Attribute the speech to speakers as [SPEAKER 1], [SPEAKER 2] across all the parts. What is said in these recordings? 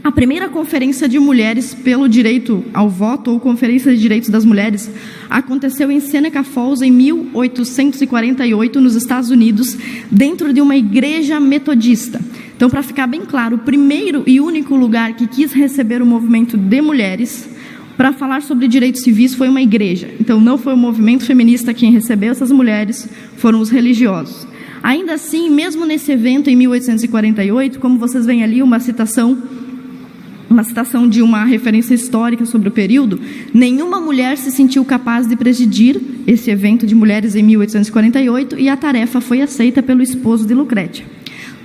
[SPEAKER 1] A primeira conferência de mulheres pelo direito ao voto, ou Conferência de Direitos das Mulheres, aconteceu em Seneca Falls, em 1848, nos Estados Unidos, dentro de uma igreja metodista. Então, para ficar bem claro, o primeiro e único lugar que quis receber o movimento de mulheres para falar sobre direitos civis foi uma igreja. Então, não foi o movimento feminista quem recebeu essas mulheres, foram os religiosos. Ainda assim, mesmo nesse evento, em 1848, como vocês veem ali, uma citação de uma referência histórica sobre o período, nenhuma mulher se sentiu capaz de presidir esse evento de mulheres em 1848 e a tarefa foi aceita pelo esposo de Lucrétia.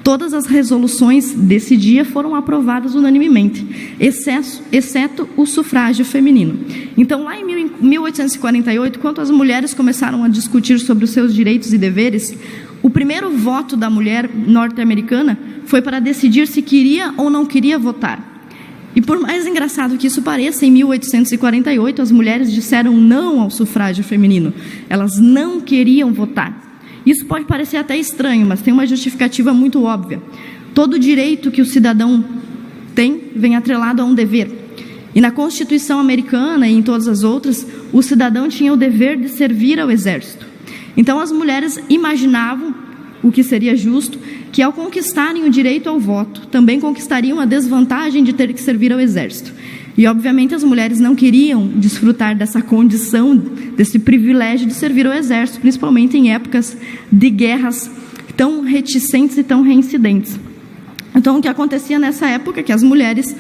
[SPEAKER 1] Todas as resoluções desse dia foram aprovadas unanimemente, exceto o sufrágio feminino. Então, lá em 1848, quando as mulheres começaram a discutir sobre os seus direitos e deveres, o primeiro voto da mulher norte-americana foi para decidir se queria ou não queria votar. E por mais engraçado que isso pareça, em 1848 as mulheres disseram não ao sufrágio feminino. Elas não queriam votar. Isso pode parecer até estranho, mas tem uma justificativa muito óbvia. Todo direito que o cidadão tem vem atrelado a um dever. E na Constituição americana e em todas as outras, o cidadão tinha o dever de servir ao exército. Então as mulheres imaginavam, o que seria justo, que ao conquistarem o direito ao voto, também conquistariam a desvantagem de ter que servir ao exército. E, obviamente, as mulheres não queriam desfrutar dessa condição, desse privilégio de servir ao exército, principalmente em épocas de guerras tão reticentes e tão reincidentes. Então, o que acontecia nessa época é que as mulheres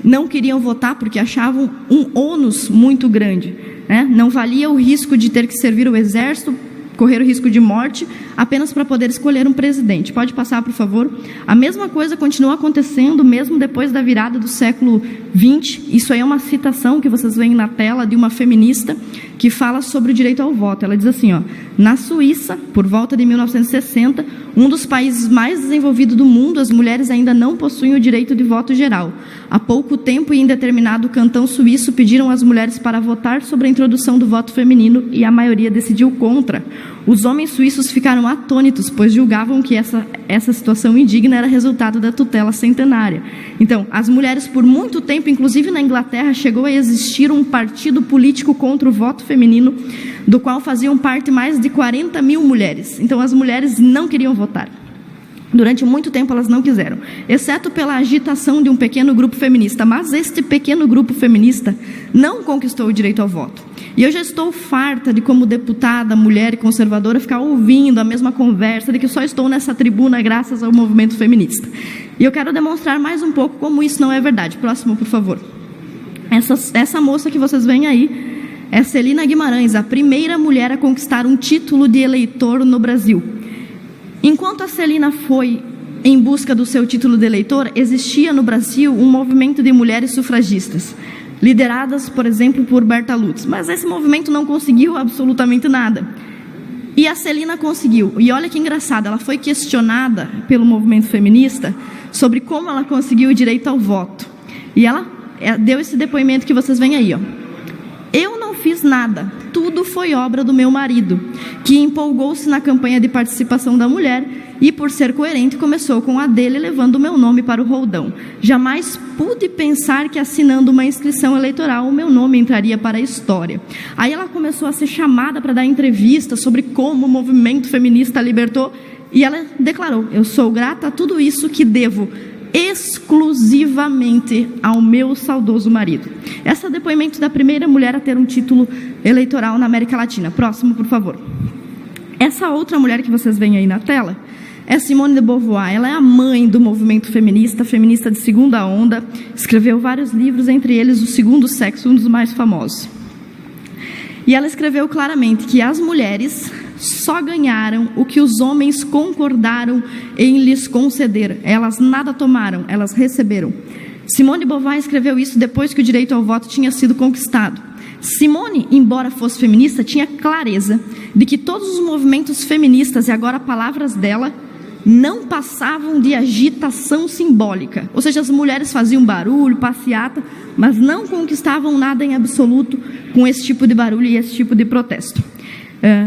[SPEAKER 1] não queriam votar porque achavam um ônus muito grande, né? Não valia o risco de ter que servir ao exército, correr o risco de morte, apenas para poder escolher um presidente. Pode passar, por favor? A mesma coisa continua acontecendo mesmo depois da virada do século XX. Isso aí é uma citação que vocês veem na tela de uma feminista que fala sobre o direito ao voto. Ela diz assim, ó: na Suíça, por volta de 1960, um dos países mais desenvolvidos do mundo, as mulheres ainda não possuem o direito de voto geral. Há pouco tempo, em determinado cantão suíço, pediram às mulheres para votar sobre a introdução do voto feminino e a maioria decidiu contra. Os homens suíços ficaram atônitos, pois julgavam que essa situação indigna era resultado da tutela centenária. Então, as mulheres, por muito tempo, inclusive na Inglaterra, chegou a existir um partido político contra o voto feminino, do qual faziam parte mais de 40 mil mulheres. Então, as mulheres não queriam votar. Durante muito tempo elas não quiseram, exceto pela agitação de um pequeno grupo feminista. Mas este pequeno grupo feminista não conquistou o direito ao voto. E eu já estou farta de, como deputada, mulher e conservadora, ficar ouvindo a mesma conversa de que só estou nessa tribuna graças ao movimento feminista. E eu quero demonstrar mais um pouco como isso não é verdade. Próximo, por favor. Essa moça que vocês veem aí é Celina Guimarães, a primeira mulher a conquistar um título de eleitor no Brasil. Enquanto a Celina foi em busca do seu título de eleitor, existia no Brasil um movimento de mulheres sufragistas, lideradas, por exemplo, por Berta Lutz. Mas esse movimento não conseguiu absolutamente nada. E a Celina conseguiu. E olha que engraçado, ela foi questionada pelo movimento feminista sobre como ela conseguiu o direito ao voto. E ela deu esse depoimento que vocês veem aí, ó. Eu não fiz nada, tudo foi obra do meu marido, que empolgou-se na campanha de participação da mulher e, por ser coerente, começou com a dele, levando o meu nome para o roldão. Jamais pude pensar que, assinando uma inscrição eleitoral, o meu nome entraria para a história. Aí ela começou a ser chamada para dar entrevista sobre como o movimento feminista libertou, e ela declarou: eu sou grata a tudo isso que devo exclusivamente ao meu saudoso marido. Esse é o depoimento da primeira mulher a ter um título eleitoral na América Latina. Próximo, por favor. Essa outra mulher que vocês veem aí na tela é Simone de Beauvoir. Ela é a mãe do movimento feminista, feminista de segunda onda. Escreveu vários livros, entre eles O Segundo Sexo, um dos mais famosos. E ela escreveu claramente que as mulheres só ganharam o que os homens concordaram em lhes conceder. Elas nada tomaram, elas receberam. Simone de Beauvoir escreveu isso depois que o direito ao voto tinha sido conquistado. Simone, embora fosse feminista, tinha clareza de que todos os movimentos feministas, e agora palavras dela, não passavam de agitação simbólica. Ou seja, as mulheres faziam barulho, passeata, mas não conquistavam nada em absoluto com esse tipo de barulho e esse tipo de protesto.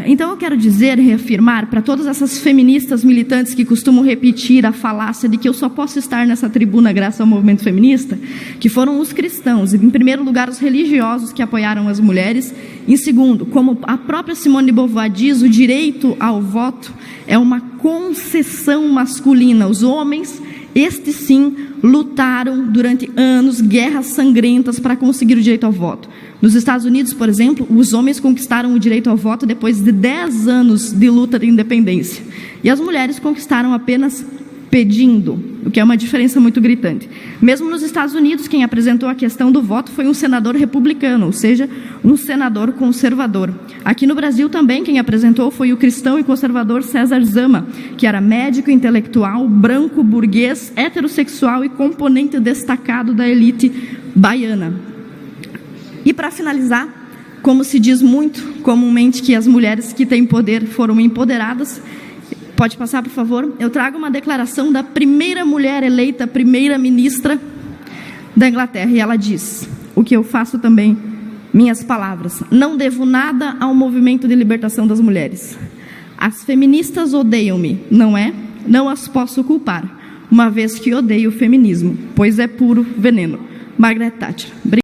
[SPEAKER 1] Então eu quero dizer, reafirmar para todas essas feministas militantes que costumam repetir a falácia de que eu só posso estar nessa tribuna graças ao movimento feminista, que foram os cristãos, em primeiro lugar os religiosos que apoiaram as mulheres, em segundo, como a própria Simone de Beauvoir diz, o direito ao voto é uma concessão masculina. Os homens, estes sim, lutaram durante anos, guerras sangrentas para conseguir o direito ao voto. Nos Estados Unidos, por exemplo, os homens conquistaram o direito ao voto depois de 10 anos de luta de independência. E as mulheres conquistaram apenas pedindo, o que é uma diferença muito gritante. Mesmo nos Estados Unidos, quem apresentou a questão do voto foi um senador republicano, ou seja, um senador conservador. Aqui no Brasil também quem apresentou foi o cristão e conservador César Zama, que era médico, intelectual, branco, burguês, heterossexual e componente destacado da elite baiana. E para finalizar, como se diz muito comumente que as mulheres que têm poder foram empoderadas, pode passar, por favor? Eu trago uma declaração da primeira mulher eleita primeira-ministra da Inglaterra. E ela diz, o que eu faço também, minhas palavras: não devo nada ao movimento de libertação das mulheres. As feministas odeiam-me, não é? Não as posso culpar, uma vez que odeio o feminismo, pois é puro veneno. Margaret Thatcher.